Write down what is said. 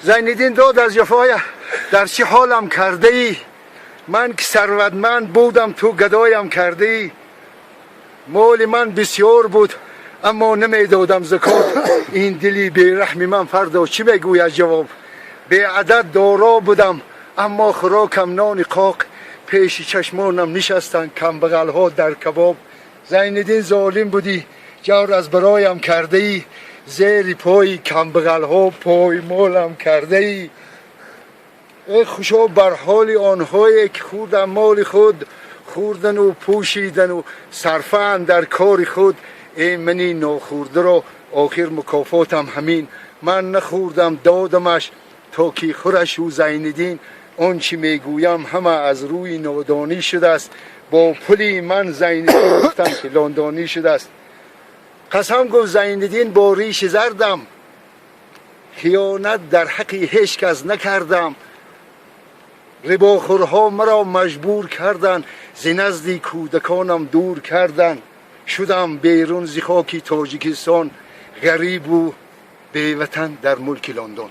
زینالدین داد از جفای در چه حالم کرده ای؟ من که ثروتمند بودم تو گدایم کرده ای. مال من بسیار بود اما نمیدادم زکات. این دلی بیرحمی من فردا چی میگوید جواب؟ به عدد دارا بودم اما خوراکم نان قاق. پیش چشمانم نشستن کم بغل ها در کباب. زینالدین ظالم بودی جور از برایم کرده ای. زیر پای کم بغل ها پای مالم کرده ای. ای خوشا بر حال آنهایی که خوردن مال خود، خوردن و پوشیدن و صرفن در کار خود. ای منی ناخورده را آخر مکافاتم همین. من نخوردم دادمش تا که خورش و زینالدین. آنچه میگویم همه از روی نادانی شده است. با پلی من زینالدین گفتم که لاندانی شده است. قسم گفت زینالدین با ریش زردم، خیانت در حق هیچ کس نکردم. رباخورها مرا مجبور کردن، ز نزد کودکانم دور کردن. شدم بیرون ز خاک تاجیکستان، غریب و بی وطن در ملک لندن.